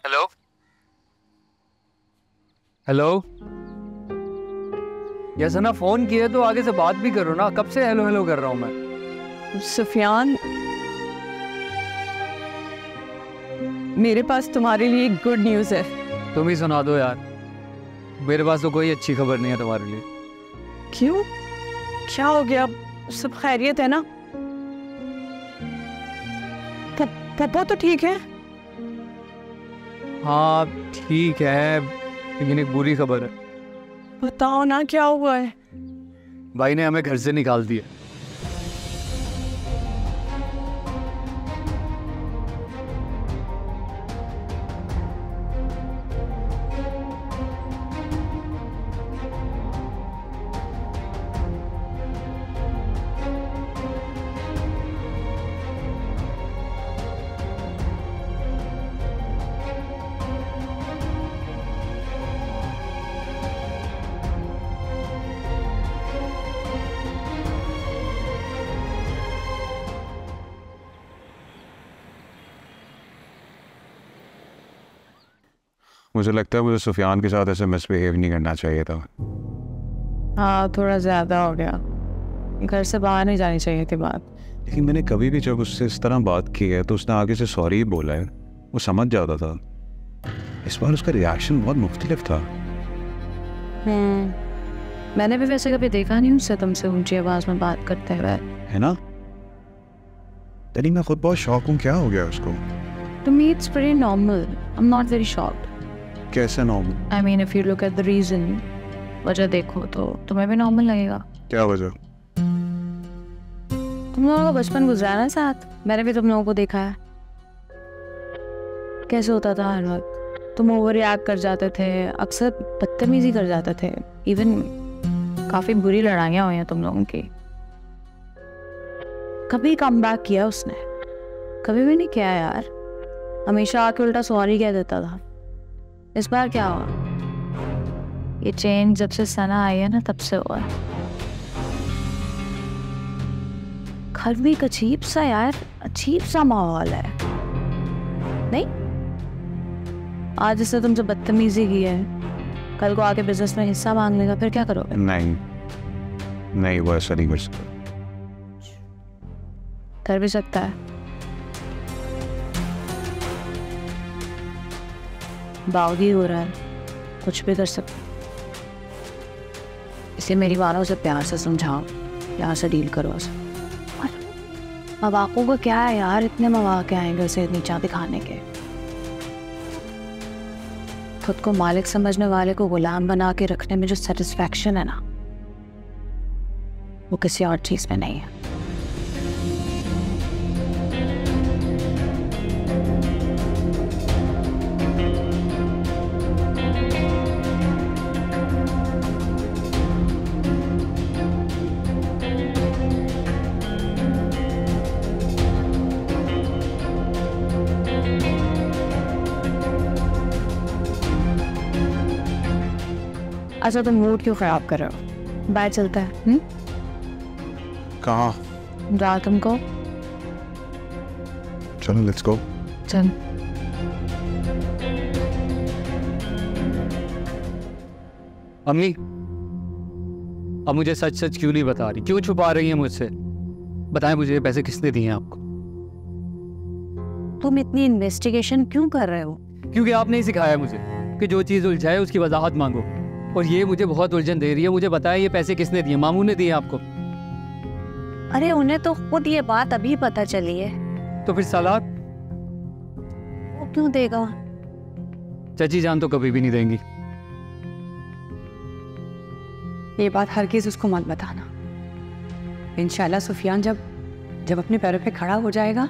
Hello hello. या सना phone किया तो आगे से बात भी करो ना, कब से हेलो हेलो कर रहा हूँ मैं। सुफियान, मेरे पास तुम्हारे लिए गुड न्यूज़ है। तुम ही सुना दो यार, मेरे पास तो कोई अच्छी खबर नहीं है तुम्हारे लिए। क्यों? क्या हो गया? सब खैरियत है ना? पापा तो ठीक है? हाँ ठीक है, लेकिन एक बुरी खबर है। बताओ ना, क्या हुआ है? भाई ने हमें घर से निकाल दिया। मुझे लगता है मुझे सुफियान के साथ ऐसे मिसबिहेव नहीं करना चाहिए था। हाँ, थोड़ा ज़्यादा हो गया। घर से बाहर नहीं जानी चाहिए थी बात। लेकिन मैंने कभी भी जब उससे इस तरह बात की है तो उसने आगे से सॉरी ही बोला है, वो समझ जाता था। इस बार उसका रिएक्शन बहुत मुख्तलिफ था। मैंने भी वैसे कभी देखा नहीं उससे तुमसे ऊंची आवाज में बात करते हुए, है ना? तेरी मैं खुद बहुत शॉक हूँ, क्या हो गया उसको? To me it's pretty normal. I'm not very shocked. कैसे normal? I mean if you look at the reason, वजह देखो तो तुम्हें भी नॉर्मल लगेगा। क्या वजह? तुम लोगों का बचपन गुजरा ना साथ, मैंने भी तुम लोगों को देखा है। कैसे होता था हर वक्त, तुम ओवर रिएक्ट कर जाते थे, अक्सर बदतमीजी कर जाते थे। इवन काफी बुरी लड़ाइयाँ हुई हैं तुम लोगों की। कभी कम बैक किया उसने? कभी भी नहीं किया यार, हमेशा आके उल्टा सॉरी कह देता था। इस बार क्या हुआ? ये चेंज जब से सना आई है ना तब से हुआ है। घर में एक अजीब सा यार, अजीब सा माहौल है नहीं? आज इसने तुमसे बदतमीजी की है, कल को आके बिजनेस में हिस्सा मांग लेगा, फिर क्या करोगे? नहीं नहीं, वो ऐसा नहीं कर सकता। कर भी सकता है। बावगी हो रहा है, कुछ भी कर सकता है। इसे मेरी बातों से प्यार से समझाओ, प्यार से डील करो उसे। मवाकों का क्या है यार, इतने मवाके आएंगे उसे नीचा दिखाने के। खुद को मालिक समझने वाले को गुलाम बना के रखने में जो सेटिस्फैक्शन है ना, वो किसी और चीज में नहीं है। अच्छा, तुम मूड क्यों खराब कर रहे हो? बाय चलता है। कहाँ? जा तुमको। चलो लेट्स गो। चल। अम्मी, अब मुझे सच सच क्यों नहीं बता रही, क्यों छुपा रही है मुझसे? बताएं मुझे, ये पैसे किसने दिए हैं आपको? तुम इतनी इन्वेस्टिगेशन क्यों कर रहे हो? क्योंकि आपने ही सिखाया मुझे कि जो चीज़ उलझाए उसकी वजाहत मांगो, और ये मुझे बहुत उलझन दे रही है। मुझे बताएं ये पैसे किसने दिए? मामू ने दिए आपको? अरे उन्हें तो खुद ये बात अभी पता चली है। तो फिर सालात वो क्यों देगा? चाची जान तो कभी भी नहीं देंगी। ये बात हरगिज़ उसको मत बताना। इंशाल्लाह सुफियान जब अपने पैरों पे खड़ा हो जाएगा,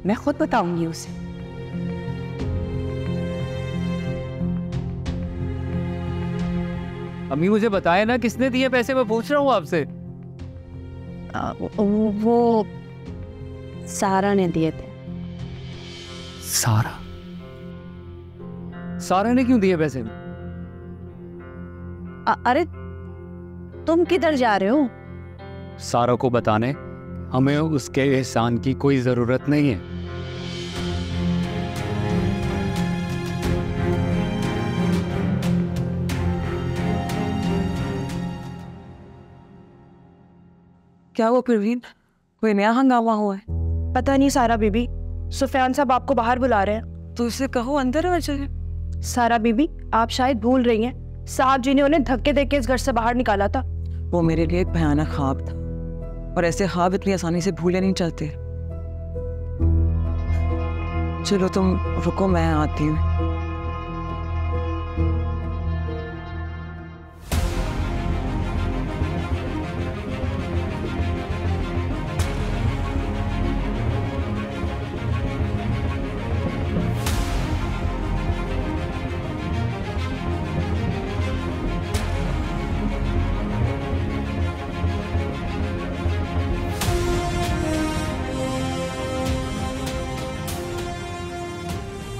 मैं खुद बताऊंगी उसे। अम्मी मुझे बताए ना किसने दिए पैसे, मैं पूछ रहा हूँ आपसे। वो सारा ने दिए थे। सारा? सारा ने क्यों दिए पैसे? अरे तुम किधर जा रहे हो? सारा को बताने हमें उसके एहसान की कोई जरूरत नहीं है। क्या हुआ परवीन, कोई नया हंगामा हुआ है? पता नहीं सारा बीबी, सुफियान साहब आपको बाहर बुला रहे हैं। तो उसे कहो अंदर आ जाए। सारा बीबी, आप शायद भूल रही हैं, साहब जी ने उन्हें धक्के देके इस घर से बाहर निकाला था। वो मेरे लिए एक भयानक ख्वाब था, और ऐसे ख्वाब इतनी आसानी से भूले नहीं जाते। चलो तुम रुको, मैं आती हूँ।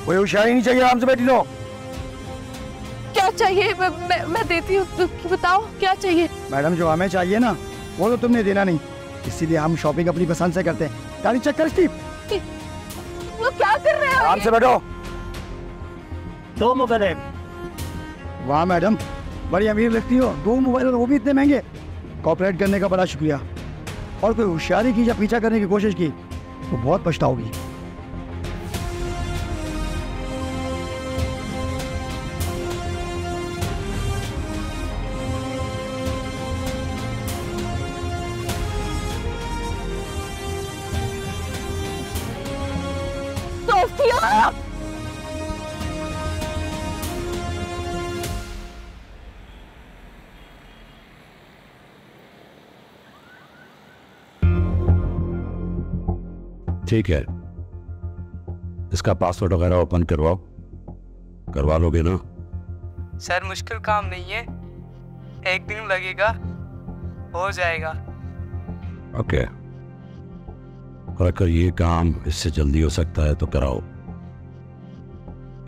कोई होशियारी नहीं चाहिए, आराम से बैठी लो। क्या चाहिए? मैं देती हूँ, तो बताओ क्या चाहिए? मैडम जो हमें चाहिए ना वो तो तुमने देना नहीं, इसीलिए हम शॉपिंग अपनी पसंद से करते हैं। गाड़ी चेक कर स्टीव। वो क्या कर रहे हो? आराम से बैठो। दो मोबाइल है। वाह मैडम, बड़ी अमीर लगती हो, 2 मोबाइल और वो भी इतने महंगे। कॉपरेट करने का बड़ा शुक्रिया, और कोई होशियारी की या पीछा करने की कोशिश की तो बहुत पछताओगी। ठीक है, इसका पासवर्ड वगैरह ओपन करवाओ, करवा लोगे ना? सर मुश्किल काम नहीं है, 1 दिन लगेगा, हो जाएगा। ओके, और अगर ये काम इससे जल्दी हो सकता है तो कराओ।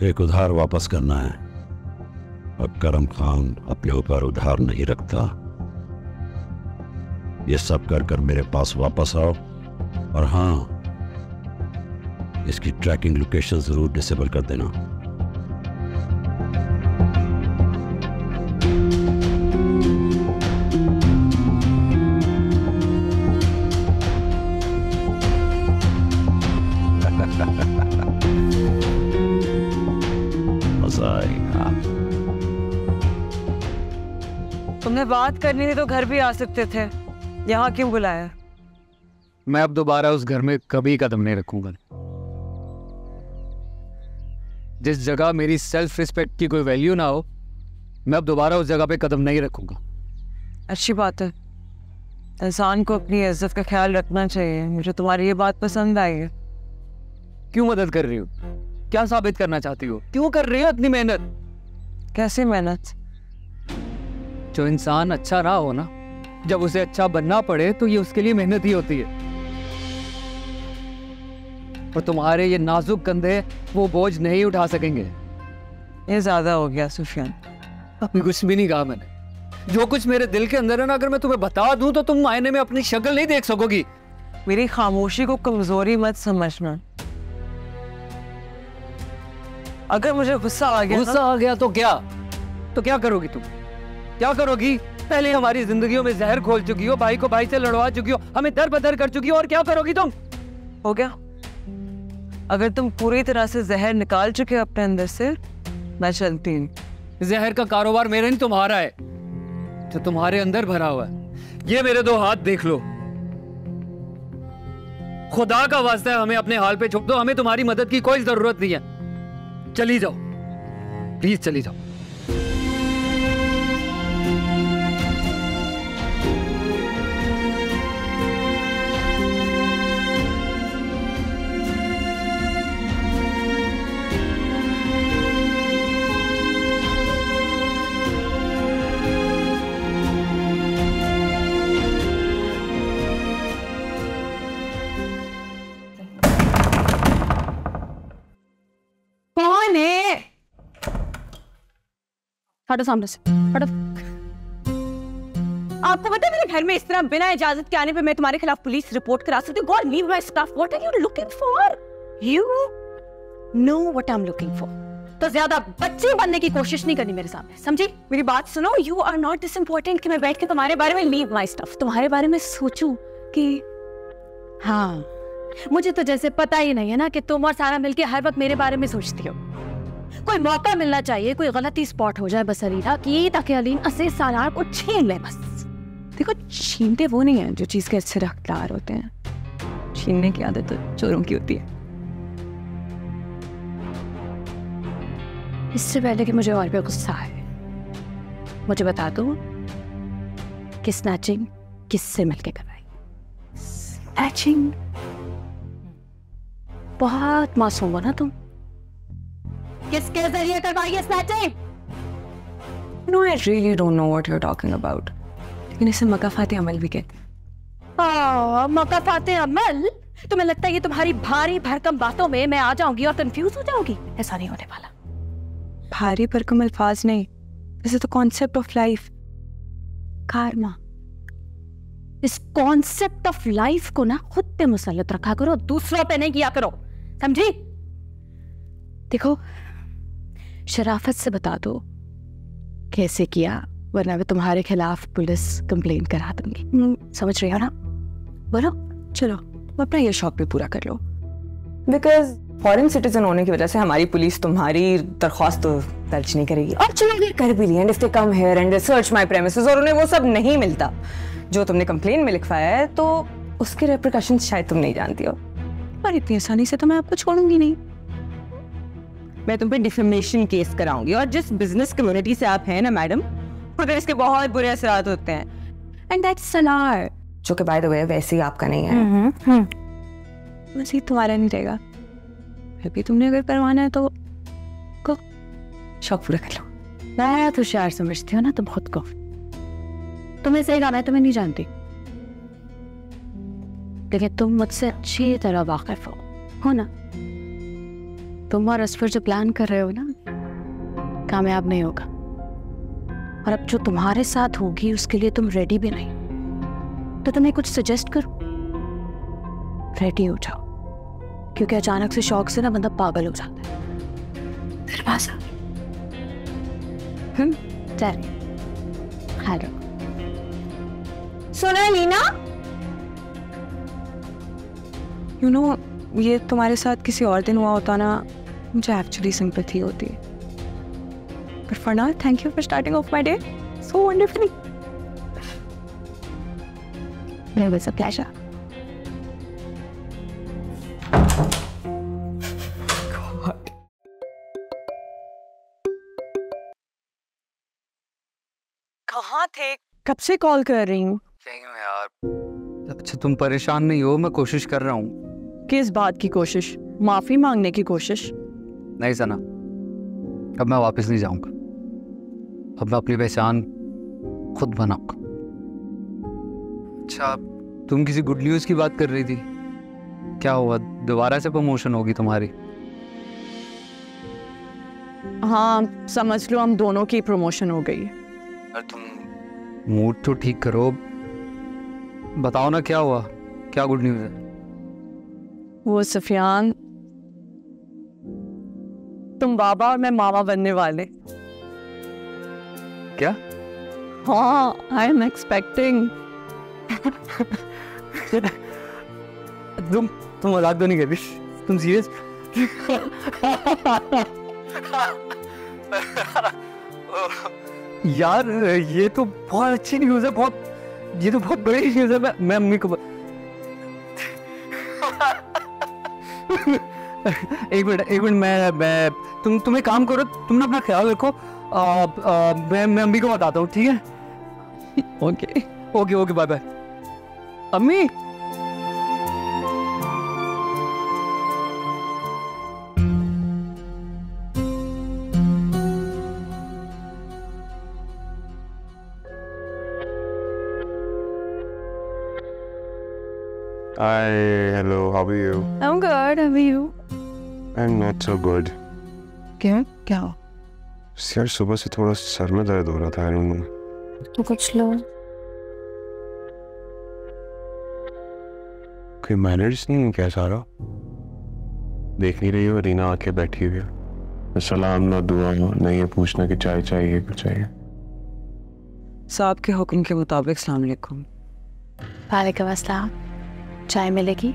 एक उधार वापस करना है, और करम खान अपने ऊपर उधार नहीं रखता। ये सब कर कर मेरे पास वापस आओ, और हाँ, इसकी ट्रैकिंग लोकेशन जरूर डिसेबल कर देना। मजा आएगा। तुमने बात करनी थी तो घर भी आ सकते थे, यहाँ क्यों बुलाया? मैं अब दोबारा उस घर में कभी कदम नहीं रखूंगा। जिस जगह मेरी सेल्फ रिस्पेक्ट की कोई वैल्यू ना हो, मैं अब दोबारा उस जगह पे कदम नहीं रखूंगा। अच्छी बात है, इंसान को अपनी इज्जत का ख्याल रखना चाहिए। मुझे तुम्हारी ये बात पसंद आई है। क्यों मदद कर रही हो? क्या साबित करना चाहती हो? क्यों कर रही हो इतनी मेहनत? कैसे मेहनत? जो इंसान अच्छा ना हो ना, जब उसे अच्छा बनना पड़े तो ये उसके लिए मेहनत ही होती है। और तुम्हारे ये नाजुक कंधे वो बोझ नहीं उठा सकेंगे। ये ज्यादा हो गया सुफियान। अभी कुछ भी नहीं कहा मैंने। जो कुछ मेरे दिल के अंदर है ना, अगर मैं तुम्हें बता दूं तो तुम आईने में अपनी शक्ल नहीं देख सकोगी। मेरी खामोशी को कमजोरी मत समझना। अगर मुझे गुस्सा आ गया तो क्या करोगी तुम? क्या करोगी? पहले हमारी जिंदगियों में जहर घोल चुकी हो, भाई को भाई से लड़वा चुकी हो, हमें दर बदर कर चुकी हो, और क्या करोगी तुम? हो गया? अगर तुम पूरी तरह से जहर निकाल चुके हो अपने अंदर से, मैं चलती हूँ। जहर का कारोबार मेरा नहीं तुम्हारा है, जो तुम्हारे अंदर भरा हुआ है। ये मेरे 2 हाथ देख लो। खुदा का वास्ता है, हमें अपने हाल पे छोड़ दो। हमें तुम्हारी मदद की कोई जरूरत नहीं है। चली जाओ, प्लीज चली जाओ। हटो सामने से, हटो। आपको पता है मेरे घर में इस तरह बिना इजाजत के आने पे मैं तुम्हारे खिलाफ पुलिस रिपोर्ट करा सकती हूँ। God leave my stuff. What are you looking for? You know what I'm looking for. तो ज्यादा बच्चे बनने की कोशिश नहीं करनी मेरे सामने, समझी? मेरी बात सुनो। You are not this important कि मैं बैठ के तुम्हारे बारे में leave my stuff, तुम्हारे बारे में सोचूं की। हाँ, मुझे तो जैसे पता ही नहीं है ना कि तुम और सारा मिलके हर वक्त मेरे बारे में सोचती हो। कोई मौका मिलना चाहिए, कोई गलती स्पॉट हो जाए बस अलीना की, ताकि अलीन असे सालार को छीन ले बस। देखो, छीनते वो नहीं है जो चीज के अच्छे हकदार होते हैं, छीनने की आदत तो चोरों की होती है। इससे पहले कि मुझे और भी गुस्सा आए, मुझे बता दो कि स्नैचिंग किससे मिलके करवाई? स्नैचिंग? बहुत मासूम हो ना तुम। किसके जरिए करवाई है snatching? No, I really don't know what you're talking about. लेकिन इसे मकाफाते अमल भी कहते हैं। मकाफाते अमल? तुम्हें लगता है ये तुम्हारी भारी भरकम बातों में मैं आ जाऊंगी और कंफ्यूज हो जाऊंगी? ऐसा नहीं होने वाला। भारी भरकम अल्फाज नहीं, this is the concept of life. कारमा, इस कॉन्सेप्ट ऑफ लाइफ को ना खुद पे मुसल्लत रखा करो, दूसरों पे नहीं किया करो, समझी? देखो, शराफत से बता दो कैसे किया, वरना मैं तुम्हारे खिलाफ पुलिस कंप्लेंट करा दूंगी। समझ रही हो ना? बोलो। चलो, तुम अपना ये शौक भी पूरा कर लो। बिकॉज फॉरेन सिटीजन होने की वजह से हमारी पुलिस तुम्हारी दरख्वास्त तो दर्ज नहीं करेगी। और चलो अगर कर भी ली, and if they come here and search my premises और उन्हें वो सब नहीं मिलता जो तुमने कंप्लेन में लिखवाया है, तो उसके रेपरकशंस शायद तुम नहीं जानती हो। पर इतनी आसानी से तो मैं आपको छोड़ूंगी नहीं। मैं तुम पे डिफेमेशन केस कराऊंगी, और जिस बिजनेस कम्युनिटी से आप हैं ना मैडम, उधर इसके बहुत बुरे असरात होते हैं। एंड दैट्स सलार, जो कि बाय द वे वैसे ही आपका नहीं है। वैसे ही तुम्हारा नहीं रहेगा। फिर भी तुमने अगर करवाना है तो को शौक पूरा कर लो। मैं तो होशियार समझती हो ना तुम खुद को। तुम्हें सही गाना है, तुम्हें नहीं जानती, लेकिन तुम मुझसे अच्छी तरह वाकिफ हो ना? तुम और असफर जो प्लान कर रहे हो ना, कामयाब नहीं होगा। और अब जो तुम्हारे साथ होगी उसके लिए तुम रेडी भी नहीं, तो तुम्हें कुछ सजेस्ट करूं? रेडी हो जाओ, क्योंकि अचानक से शौक से ना बंदा पागल हो जाता है। दरवाजा चल, हेलो सुना लीना, यू नो, ये तुम्हारे साथ किसी और दिन हुआ होता ना, मुझे एक्चुअली सिंपैथी होती है। But for now, thank you for starting of my day so wonderfully. It was a pleasure. कहाँ थे? कब से कॉल कर रही हूँ। यार, अच्छा तुम परेशान नहीं हो? मैं कोशिश कर रहा हूँ। किस बात की कोशिश? माफी मांगने की कोशिश? नहीं सना, अब मैं वापस नहीं जाऊंगा। अब मैं अपनी पहचान खुद बनाऊंगा। अच्छा, तुम किसी गुड न्यूज़ की बात कर रही थी, क्या हुआ? दोबारा से प्रमोशन होगी तुम्हारी? हाँ, समझ लो हम दोनों की प्रमोशन हो गई। अरे तुम मूड तो ठीक करो, बताओ ना क्या हुआ, क्या गुड न्यूज़ है? वो सफियान, तुम बाबा और मैं मामा बनने वाले। क्या? हाँ, आई एम एक्सपेक्टिंग। तुम मजाक तो नहीं कर रही? तुम सीरियस? यार ये तो बहुत अच्छी न्यूज़ है, ये तो बहुत बड़ी न्यूज़ है। मैं अम्मी को एक मिनट मैं तुम एक काम करो, तुम ना अपना ख्याल रखो। मैं अम्मी को बताता हूँ, ठीक है? Okay, bye bye. अम्मी, Hi, hello, how are you? I'm good, how are you? I'm not so good. क्या? यार सुबह से थोड़ा सर में दर्द हो रहा था, I don't know. तो कुछ लो। कोई मैनर्स नहीं है क्या सारा? देख नहीं रही हो, रीना आके बैठी हुई है, सलाम ना दुआ ना ये पूछना कि चाय चाहिए कुछ चाहिए। साहब के हुक्म के मुताबिक अस्सलाम वालेकुम। वालेकुम अस्सलाम। चाय मिलेगी?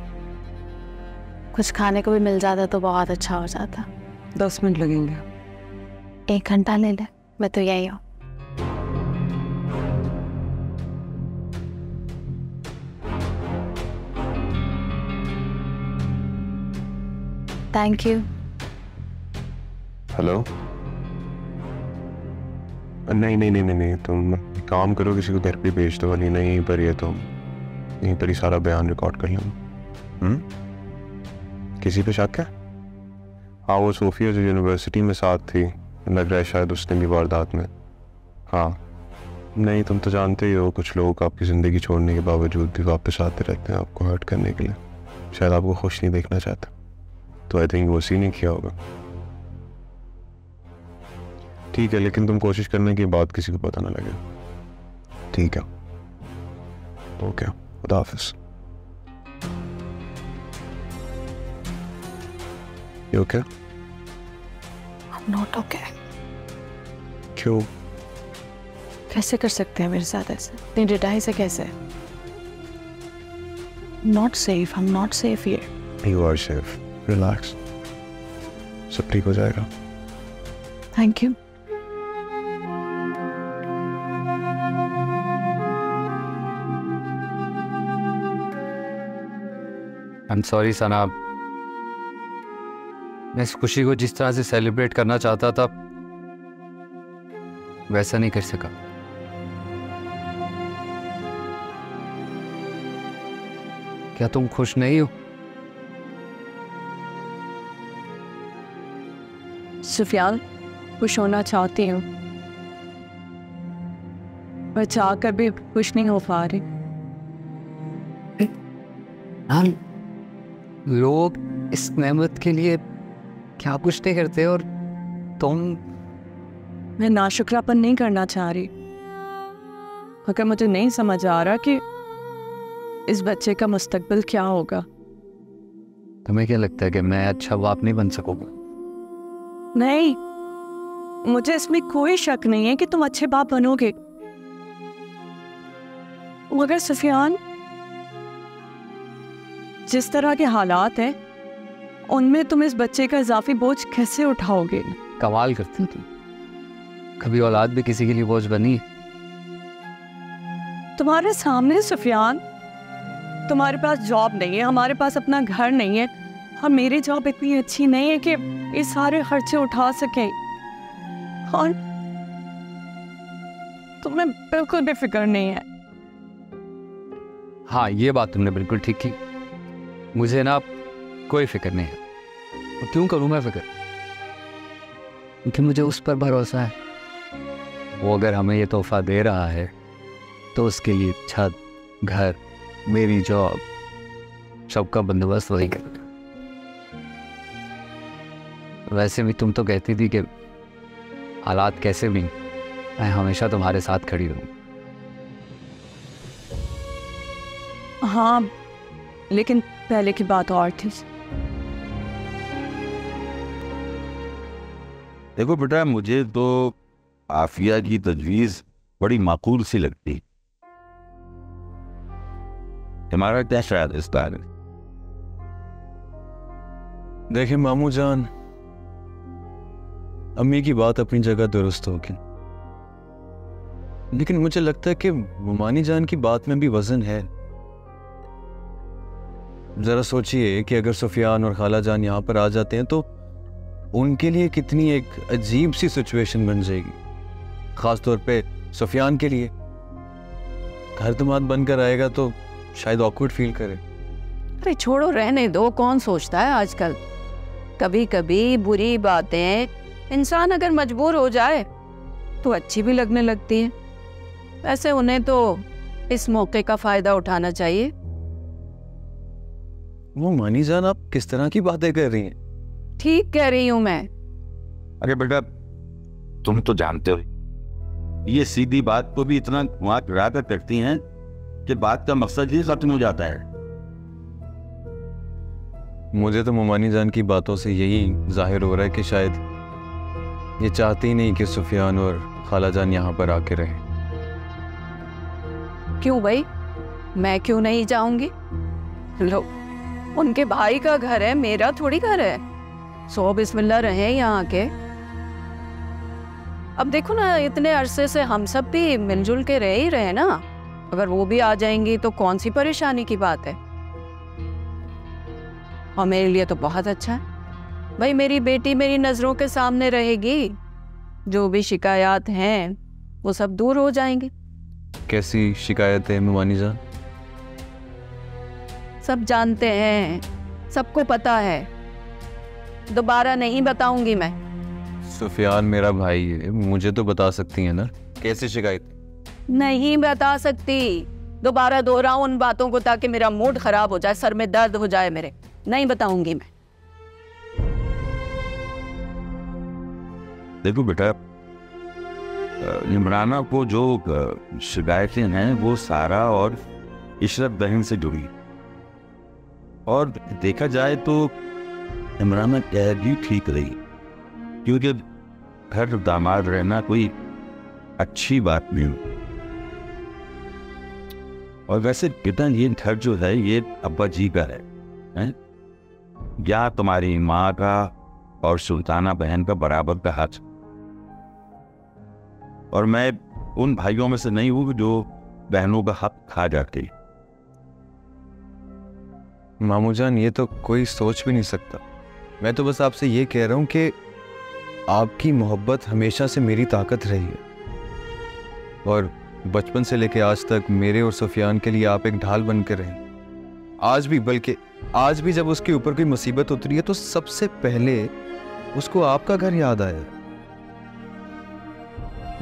कुछ खाने को भी मिल जाता तो बहुत अच्छा हो जाता। 10 मिनट लगेंगे। 1 घंटा ले ले, मैं तो यही हूँ। Thank you. हेलो। नहीं, तुम काम करो, किसी को घर पे भेज दो। नहीं यहीं पर ही है, तो यहीं पर ही सारा बयान रिकॉर्ड कर लूँगा। किसी पे शक है? हाँ, वो सोफिया जो यूनिवर्सिटी में साथ थी, लग रहा है शायद उसने भी वारदात में। हाँ, नहीं तुम तो जानते ही हो, कुछ लोग आपकी ज़िंदगी छोड़ने के बावजूद भी वापस आते रहते हैं आपको हर्ट करने के लिए। शायद आपको खुश नहीं देखना चाहता, तो आई थिंक वो उसी ने किया होगा। ठीक है, लेकिन तुम कोशिश करने की बात किसी को पता ना लगे। ठीक है, ओके, खुदा हाफिज़। You okay? I'm not okay. क्यों? कैसे कर सकते हैं मेरे साथ ऐसे? इतनी डिटाई से कैसे? Not safe. I'm not safe here. You are safe. Relax. सब ठीक हो जाएगा। Thank you. I'm sorry सना, मैं इस खुशी को जिस तरह से सेलिब्रेट करना चाहता था वैसा नहीं कर सका। क्या तुम खुश नहीं हो? सुफियान, खुश होना चाहती हूँ, पर चाहकर भी खुश नहीं हो पा रही। लोग इस नेमत के लिए क्या कुछ नहीं करते और तुम। मैं नाशुक्रापन नहीं करना चाह रही, मगर मुझे नहीं समझ आ रहा कि इस बच्चे का मुस्तकबिल क्या होगा। तुम्हें क्या लगता है कि मैं अच्छा बाप नहीं बन सकूंगा? नहीं, मुझे इसमें कोई शक नहीं है कि तुम अच्छे बाप बनोगे, मगर सुफियान, जिस तरह के हालात हैं उनमें तुम इस बच्चे का इजाफी बोझ कैसे उठाओगे? कमाल करती तुम। कभी औलाद भी किसी के लिए बोझ बनी? तुम्हारे सामने सुफियान, तुम्हारे पास जॉब नहीं है, हमारे पास अपना घर नहीं है, और मेरी जॉब इतनी अच्छी नहीं है कि ये सारे खर्चे उठा सके, और तुम्हें बिल्कुल भी फिक्र नहीं है। हाँ, ये बात तुमने बिल्कुल ठीक की। मुझे ना कोई फिक्र नहीं है, और क्यों करूं मैं फिक्र? क्योंकि मुझे उस पर भरोसा है। वो अगर हमें ये तोहफा दे रहा है तो उसके लिए छत, घर, मेरी जॉब, सबका बंदोबस्त वही करेगा। वैसे भी तुम तो कहती थी कि हालात कैसे भी मैं हमेशा तुम्हारे साथ खड़ी रहूं। हाँ, लेकिन पहले की बात और थी। देखो बेटा, मुझे तो आफिया की तजवीज़ बड़ी माकूल सी लगती। हमारा क्या ख्याल इस बारे? देखिए मामू जान, अम्मी की बात अपनी जगह दुरुस्त होगी, लेकिन मुझे लगता है कि मुमानी जान की बात में भी वजन है। जरा सोचिए कि अगर सुफियान और खाला जान यहाँ पर आ जाते हैं तो उनके लिए कितनी एक अजीब सी सिचुएशन बन जाएगी, खास तौर पे सुफियान के लिए। घर दमाद बनकर आएगा तो शायद ऑकवर्ड फील करे। अरे छोड़ो, रहने दो, कौन सोचता है आजकल। कभी कभी बुरी बातें इंसान अगर मजबूर हो जाए तो अच्छी भी लगने लगती हैं। वैसे उन्हें तो इस मौके का फायदा उठाना चाहिए। वो मानी जान, आप किस तरह की बातें कर रही हैं? ठीक कह रही हूं मैं। अरे बेटा, तुम तो जानते हो ये सीधी बात को भी इतना वहां गिरा कर करती हैं कि बात का मकसद ही खत्म हो जाता है। मुझे तो मुमानी जान की बातों से यही जाहिर हो रहा है कि शायद ये चाहती ही नहीं कि सुफियान और खाला जान यहाँ पर आके रहें। क्यों भाई, मैं क्यों नहीं जाऊंगी? लो, उनके भाई का घर है, मेरा थोड़ी घर है। सो बिस्मिल्लाह रहे यहाँ के। अब देखो ना, इतने अरसे से हम सब भी मिलजुल के रह ही रहे ना। अगर वो भी आ जाएंगी तो कौन सी परेशानी की बात है। और मेरे लिए तो बहुत अच्छा है भाई, मेरी बेटी मेरी नजरों के सामने रहेगी, जो भी शिकायत हैं वो सब दूर हो जाएंगे। कैसी शिकायत है ममानी जान? सब जानते हैं, सबको पता है, दोबारा नहीं बताऊंगी मैं। सुफियान मेरा भाई है, मुझे तो बता सकती है ना। कैसी शिकायत? नहीं बता सकती, दोबारा दोहराऊं उन बातों को ताकि मेरा मूड खराब हो जाए, सर में दर्द हो जाए मेरे। नहीं बताऊंगी मैं। देखो बेटा, इमराना को जो शिकायतें हैं वो सारा और इशरत बहन से जुड़ी। और देखा जाए तो इमराना कह भी ठीक रही, क्योंकि घर दामाद रहना कोई अच्छी बात नहीं। और वैसे बेटा, ये घर जो है ये अब्बा जी का है? या तुम्हारी माँ का और सुल्ताना बहन का बराबर का हक। और मैं उन भाइयों में से नहीं हूं जो बहनों का हक खा जाते। मामू जान, ये तो कोई सोच भी नहीं सकता। मैं तो बस आपसे ये कह रहा हूं कि आपकी मोहब्बत हमेशा से मेरी ताकत रही है, और बचपन से लेके आज तक मेरे और सुफियान के लिए आप एक ढाल बनकर रहे। आज भी, बल्कि आज भी जब उसके ऊपर कोई मुसीबत उतरी है तो सबसे पहले उसको आपका घर याद आया।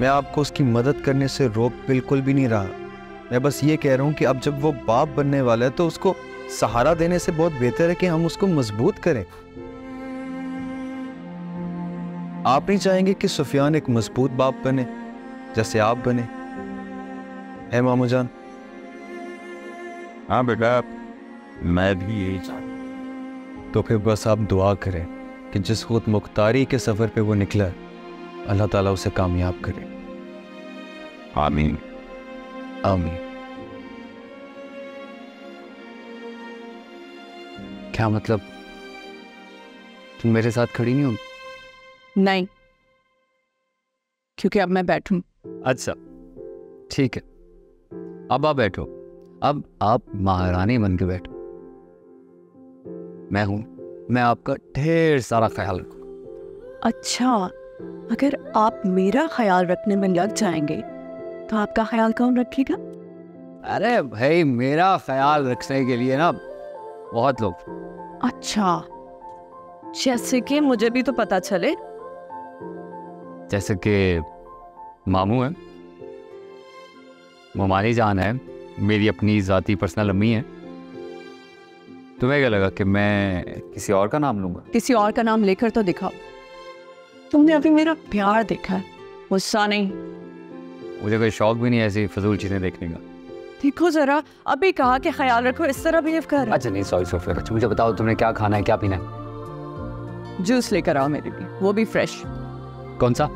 मैं आपको उसकी मदद करने से रोक बिल्कुल भी नहीं रहा। मैं बस ये कह रहा हूं कि अब जब वो बाप बनने वाला है तो उसको सहारा देने से बहुत बेहतर है कि हम उसको मजबूत करें। आप नहीं चाहेंगे कि सुफियान एक मजबूत बाप बने जैसे आप बने, है मामू जान? हाँ बेटा, मैं भी यही चाहता। तो फिर बस आप दुआ करें कि जिस खुद मुख्तारी के सफर पे वो निकला, अल्लाह ताला उसे कामयाब करे। आमीन आमीन। क्या मतलब, तुम मेरे साथ खड़ी नहीं हो? नहीं, क्योंकि अब मैं बैठूं। अच्छा ठीक है, अब आप बैठो। अब आप महारानी बन के बैठो। मैं हूं, मैं आपका ढेर सारा ख्याल रखूंगा। अच्छा, अगर आप मेरा ख्याल रखने में लग जाएंगे तो आपका ख्याल कौन रखेगा? अरे भाई, मेरा ख्याल रखने के लिए ना बहुत लोग। अच्छा, जैसे कि मुझे भी तो पता चले। जैसे कि मामू है, ममानी जान है, मेरी अपनी ज़ाती पर्सनल अम्मी है। तुम्हें क्या लगा कि मैं किसी और का नाम लूँगा? किसी और का नाम लेकर तो दिखाओ। तुमने अभी मेरा प्यार देखा है, गुस्सा नहीं। मुझे कोई शौक भी नहीं है ऐसी फजूल चीज़ें देखने का। देखो जरा, अभी कहा कि ख्याल रखो, इस तरह बिहेव कर। अच्छा नहीं, सॉरी सोफिया, मुझे बताओ तुमने क्या खाना है, क्या पीना है? जूस लेकर आओ मेरे लिए, वो भी फ्रेश। कौन सा?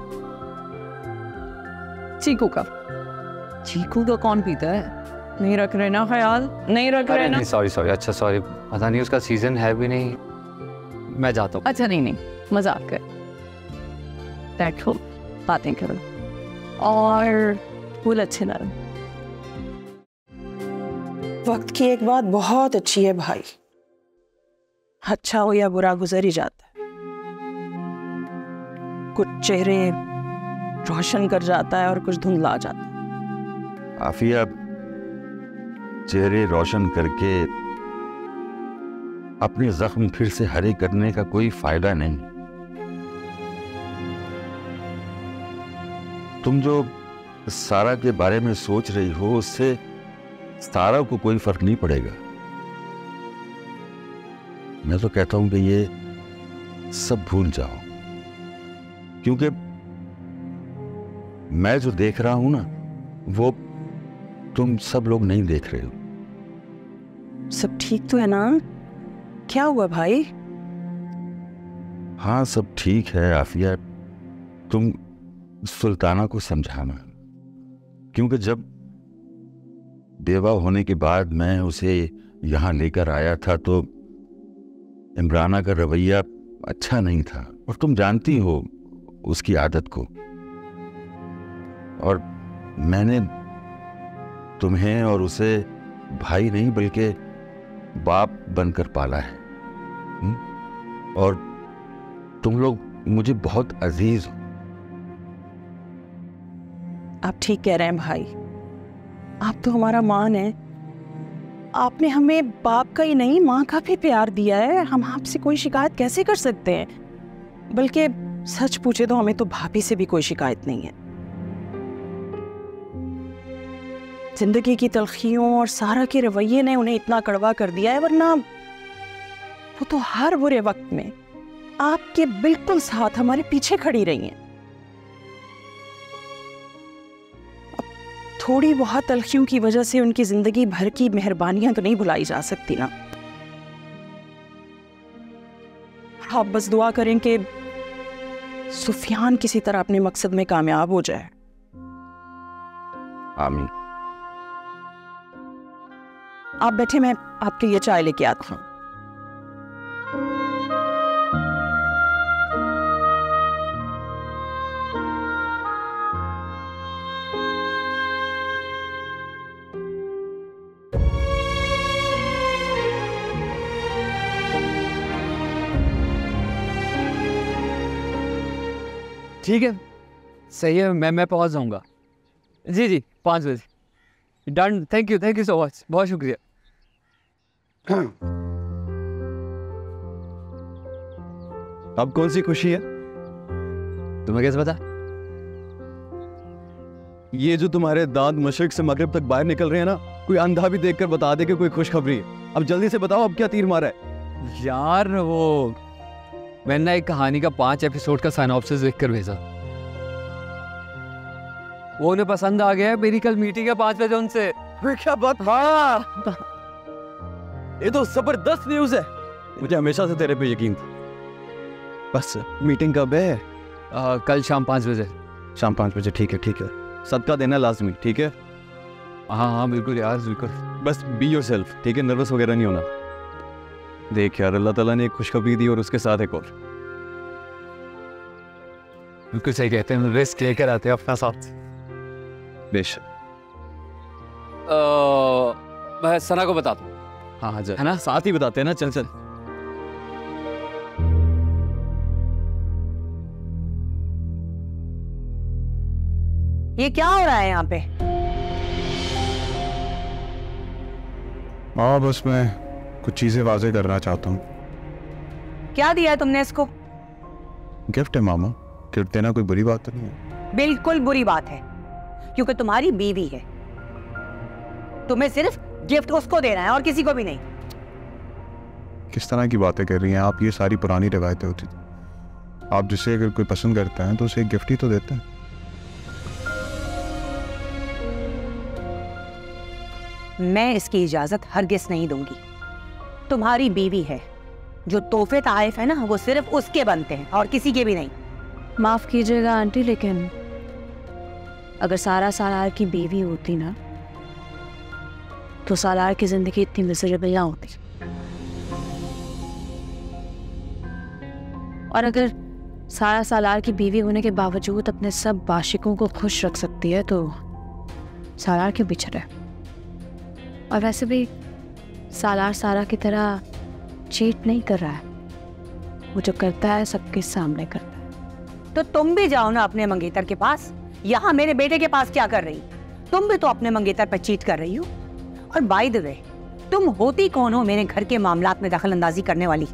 चीकू का। चीकू का कौन पीता है? नहीं रख रहे ना ख्याल? नहीं रख रहे ना? सॉरी सॉरी, अच्छा सॉरी, पता नहीं उसका सीजन है भी नहीं। मैं जाता हूँ। अच्छा नहीं, मजाक कर। बैठो, बातें करो और फूल अच्छे ना। वक्त की एक बात बहुत अच्छी है भाई, अच्छा हो या बुरा गुजर ही जाता है। कुछ चेहरे रोशन कर जाता है और कुछ धुंधला जाता है। आफिया, चेहरे रोशन करके अपने जख्म फिर से हरे करने का कोई फायदा नहीं। तुम जो सारा के बारे में सोच रही हो उससे सारा को कोई फर्क नहीं पड़ेगा। मैं तो कहता हूं कि ये सब भूल जाओ, क्योंकि मैं जो देख रहा हूं ना वो तुम सब लोग नहीं देख रहे हो। सब ठीक तो है ना? क्या हुआ भाई? हाँ सब ठीक है आफिया, तुम सुल्ताना को समझाना, क्योंकि जब बेवा होने के बाद मैं उसे यहाँ लेकर आया था तो इमराना का रवैया अच्छा नहीं था, और तुम जानती हो उसकी आदत को। और मैंने तुम्हें और उसे भाई नहीं बल्कि बाप बनकर पाला है। और तुम लोग मुझे बहुत अजीज हो। आप ठीक कह रहे हैं भाई, आप तो हमारा मान है। आपने हमें बाप का ही नहीं माँ का भी प्यार दिया है। हम आपसे कोई शिकायत कैसे कर सकते हैं? बल्कि सच पूछे तो हमें तो भाभी से भी कोई शिकायत नहीं है। जिंदगी की तलखियों और सारा के रवैये ने उन्हें इतना कड़वा कर दिया है, वरना वो तो हर बुरे वक्त में आपके बिल्कुल साथ हमारे पीछे खड़ी रही हैं। थोड़ी बहुत तलखियों की वजह से उनकी जिंदगी भर की मेहरबानियां तो नहीं भुलाई जा सकती ना। आप बस दुआ करें कि सुफियान किसी तरह अपने मकसद में कामयाब हो जाए। आमीन। आप बैठे, मैं आपके लिए चाय लेके आता हूँ। ठीक है, सही है, मैं पहुंच जाऊंगा। जी जी 5 बजे done. Thank you so much, बहुत शुक्रिया। अब कौन सी खुशी है? तुम्हें कैसे पता? ये जो तुम्हारे दांत मशरिक से मगरिब तक बाहर निकल रहे हैं ना, कोई अंधा भी देखकर बता दे कि कोई खुशखबरी है। अब जल्दी से बताओ, अब क्या तीर मारा है? यार वो मैंने ना एक कहानी का 5 एपिसोड का साइनॉप्सिस लिख कर भेजा, वो उन्हें पसंद आ गया है। मेरी कल मीटिंग है 5 बजे उनसे। क्या बात? हाँ, ये तो जबरदस्त न्यूज़ है। मुझे हमेशा से तेरे पे यकीन था। बस मीटिंग कब है? कल शाम 5 बजे। शाम 5 बजे, ठीक है। सदका देना लाजमी, ठीक है? हाँ बिल्कुल यार, बिल्कुल। बस बी योरसेल्फ, ठीक है? नर्वस वगैरह नहीं होना। देख यार, अल्लाह ताला ने एक खुशखबरी दी और उसके साथ एक और। बिल्कुल सही कहते हैं, रिस्क लेकर आते हैं अपना साथ। बेशक। मैं सना को बता दूं। हाँ हाँ, है ना, साथ ही बताते हैं ना। चल। ये क्या हो रहा है यहाँ पे? हाँ, बस मैं कुछ चीजें वाज़ेह करना चाहता हूँ। क्या दिया है तुमने इसको? गिफ्ट है मामा, गिफ्ट देना कोई बुरी बात तो नहीं है। बिल्कुल बुरी बात है, क्योंकि तुम्हारी बीवी है। तुम्हें सिर्फ गिफ्ट उसको देना है और किसी को भी नहीं। किस तरह की बातें कर रही हैं आप? ये सारी पुरानी रिवायतें होती थी। आप जिसे अगर कोई पसंद करता है तो उसे एक गिफ्ट ही तो देते हैं। मैं इसकी इजाजत हरगिज नहीं दूंगी। तुम्हारी बीवी है, जो तोहफे ताइफ है ना, वो सिर्फ उसके बनते हैं और किसी के भी नहीं। माफ कीजिएगा आंटी, लेकिन अगर सारा सालार की बीवी होती ना, तो सालार की जिंदगी इतनी मिजरेबल ना होती। और अगर सारा सालार की बीवी होने के बावजूद अपने सब बाशिकों को खुश रख सकती है, तो सालार क्यों पीछे रहे? और वैसे भी सालार सारा की तरह चीट नहीं कर रहा है। वो जो करता है सबके सामने करता है। तो तुम भी जाओ ना अपने मंगेतर के पास। यहाँ मेरे बेटे के पास क्या कर रही? तुम भी तो अपने मंगेतर पर चीट कर रही हो। और बाय द वे, तुम होती कौन हो मेरे घर के मामलात में दखल अंदाजी करने वाली?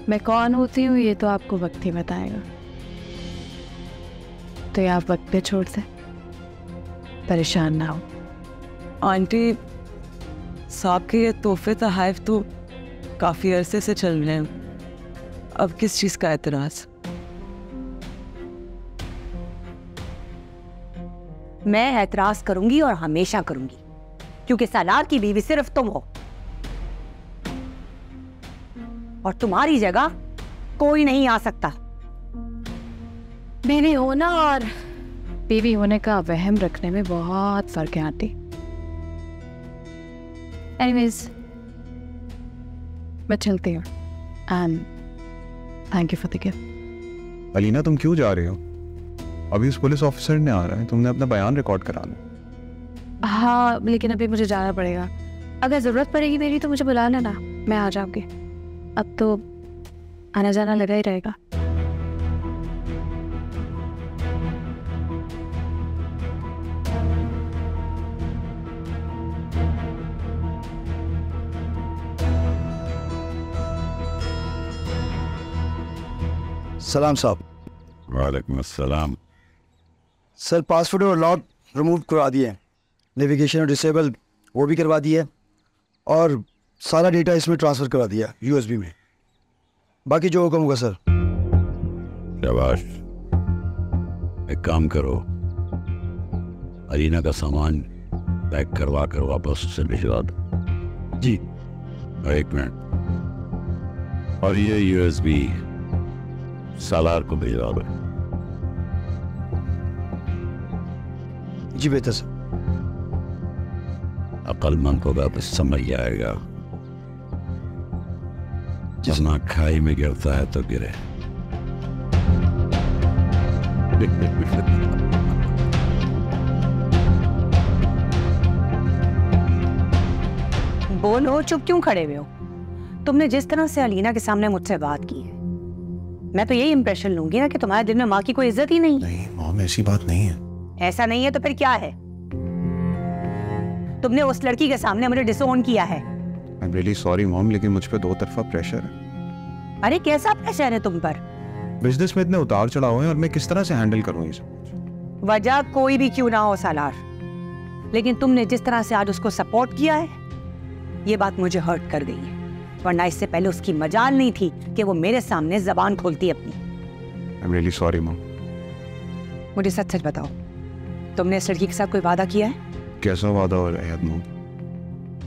मैं कौन होती हूँ ये तो आपको वक्त ही बताएगा। तो ये आप वक्त पे छोड़ दे, परेशान ना हो। आंटी साहब के ये तोहफे तोहफ़ तो काफ़ी अरसे से चल रहे हैं, अब किस चीज़ का एतराज़? मैं एतराज करूंगी और हमेशा करूंगी, क्योंकि सालार की बीवी सिर्फ तुम हो और तुम्हारी जगह कोई नहीं आ सकता। बीवी होना और बीवी होने का वहम रखने में बहुत फर्क है आंटी। एनीवेज मैं चलती हूँ and thank you for the gift. Alina तुम क्यों जा रहे हो? अभी उस पुलिस ऑफिसर ने आ रहा है, तुमने अपना बयान रिकॉर्ड कराना। हाँ लेकिन अभी मुझे जाना पड़ेगा। अगर ज़रूरत पड़ेगी मेरी तो मुझे बुला लेना, मैं आ जाऊँगी। अब तो आना जाना लगा ही रहेगा। सलाम साहब। वालेकुम अस्सलाम। सर पासपोर्ट और लॉक रिमूव करवा दिए, नेविगेशन और डिसेबल वो भी करवा दिया, और सारा डेटा इसमें ट्रांसफ़र करवा दिया यूएसबी में। बाकी जो हुक्म होगा सर। शाबाश। एक काम करो, अलीना का सामान पैक करवा कर वापस उसे भिजवा दो। जी। एक मिनट, और ये यूएसबी सालार को भिजवा दो। जी बेहतर सर। अक्लमंद होगा तो समझ जाएगा, जितना खाई में गिरता है तो गिरे। बोलो, चुप क्यों खड़े हुए हो? तुमने जिस तरह से अलीना के सामने मुझसे बात की है, मैं तो यही इंप्रेशन लूंगी ना कि तुम्हारे दिल में माँ की कोई इज्जत ही नहीं। नहीं मॉम, ऐसी बात नहीं है। ऐसा नहीं है तो फिर क्या है? तुमने उस लड़की के सामने मुझे डिसोन किया है। I am really sorry mom, लेकिन मुझ पे दो तरफा प्रेशर है। अरे कैसा प्रेशर है तुम पर? बिजनेस में इतने उतार चढ़ाव हैं और मैं किस तरह से हैंडल करूं ये सब? वजह कोई भी क्यों ना हो सालार, लेकिन तुमने जिस तरह से आज उसको सपोर्ट किया है, ये बात मुझे हर्ट कर गई है। वरना इससे पहले उसकी मजाल नहीं थी कि वो मेरे सामने जबान खोलती अपनी। I am really sorry mom. मुझे सच सच बताओ, तुमने इस लड़की के साथ कोई वादा किया है? कैसा वादा हो रहा है मॉम?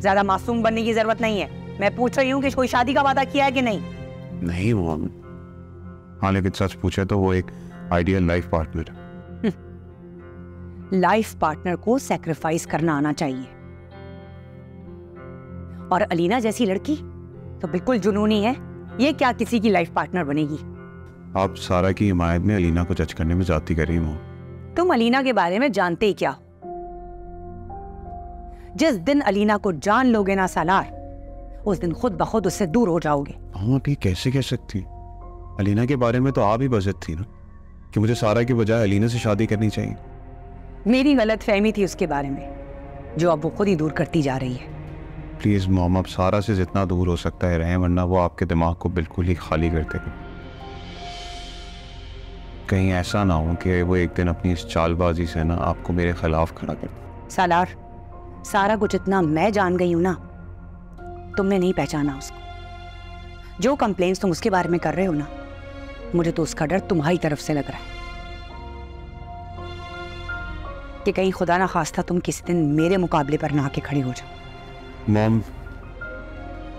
ज्यादा मासूम बनने की जरूरत नहीं है। मैं पूछ रही हूँ कि कोई शादी का वादा किया है कि नहीं? नहीं मॉम। हाँ लेकिन सच पूछे तो वो एक आइडियल लाइफ पार्टनर है। लाइफ पार्टनर को सैक्रिफाइस करना आना चाहिए, और अलीना जैसी लड़की तो बिल्कुल जुनूनी है। ये क्या किसी की लाइफ पार्टनर बनेगी? आप सारा की हिमायत में अलीना को जज करने में जाती कर रही मॉम। तुम अलीना के बारे में जानते ही क्या हो? जिस दिन अलीना को जान लोगे ना सालार, उस दिन खुद ब खुद उससे दूर हो जाओगे। हाँ आप ये कैसे कह सकती? अलीना के बारे में तो आप ही बजट थी ना कि मुझे सारा की बजाय अलीना से शादी करनी चाहिए। मेरी गलत फहमी थी उसके बारे में, जो अब वो खुद ही दूर करती जा रही है। प्लीज मॉम, आप सारा से जितना दूर हो सकता है रहें, वरना वो आपके दिमाग को बिल्कुल ही खाली कर देगा। कहीं ऐसा ना हो कि वो एक दिन अपनी इस चालबाजी से ना आपको मेरे खिलाफ खड़ा कर दे। सालार, सारा कुछ इतना मैं जान गई हूं ना, तुमने नहीं पहचाना उसको। जो कंप्लेंट्स तुम उसके बारे में कर रहे हो ना, मुझे तो उसका डर तुम्हारी तरफ से लग रहा है कि कहीं खुदा ना खास्ता तुम किसी दिन मेरे मुकाबले पर ना आके खड़ी हो जाओ। मॉम,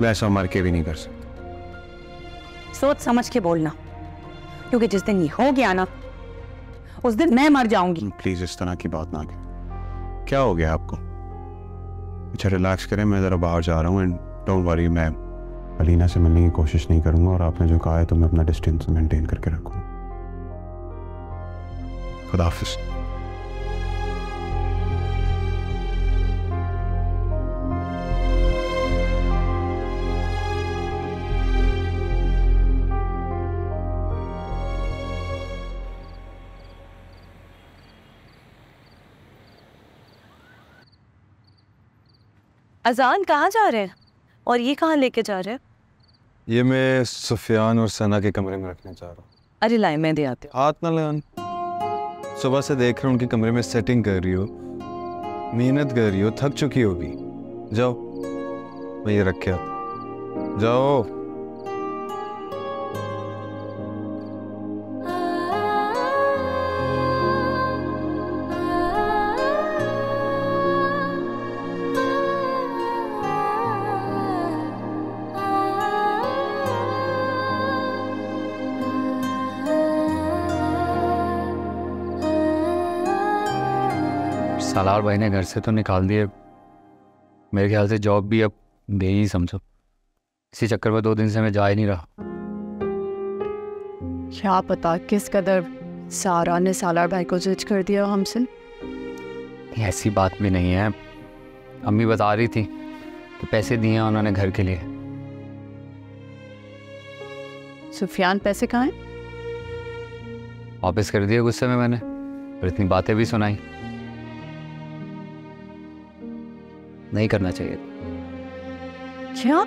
मैं ऐसा मर के भी नहीं कर सकता। सोच समझ के बोलना, क्योंकि जिस दिन ये हो गया ना, उस दिन मैं मर जाऊंगी। प्लीज इस तरह की बात ना करें। क्या हो गया आपको? अच्छा रिलैक्स करें, मैं जरा बाहर जा रहा हूँ एंड डोंट वरी, मैं अलीना से मिलने की कोशिश नहीं करूंगा, और आपने जो कहा है तो मैं अपना डिस्टेंस मेंटेन करके रखूंगा। खुदा हाफिज। अजान कहाँ जा रहे हैं और ये कहाँ लेके जा रहे हैं? ये मैं सुफियान और सना के कमरे में रखने जा रहा हूँ। अरे लाए, मैं दे आती हूँ। हाथ ना लगान। सुबह से देख रहा हूँ उनके कमरे में सेटिंग कर रही हो, मेहनत कर रही हो, थक चुकी होगी। जाओ, मैं ये रख के आता। जाओ। सालार भाई ने घर से तो निकाल दिए, मेरे ख्याल से जॉब भी अब यही समझो, इसी चक्कर में 2 दिन से मैं जा ही नहीं रहा। क्या पता किस कदर सारा ने सालार भाई को जज कर दिया हमसे। ऐसी बात भी नहीं है, अम्मी बता रही थी कि पैसे दिए हैं उन्होंने घर के लिए। सुफियान पैसे कहाँ हैं? वापस कर दिया गुस्से में मैंने, और इतनी बातें भी सुनाई। नहीं करना चाहिए। क्या?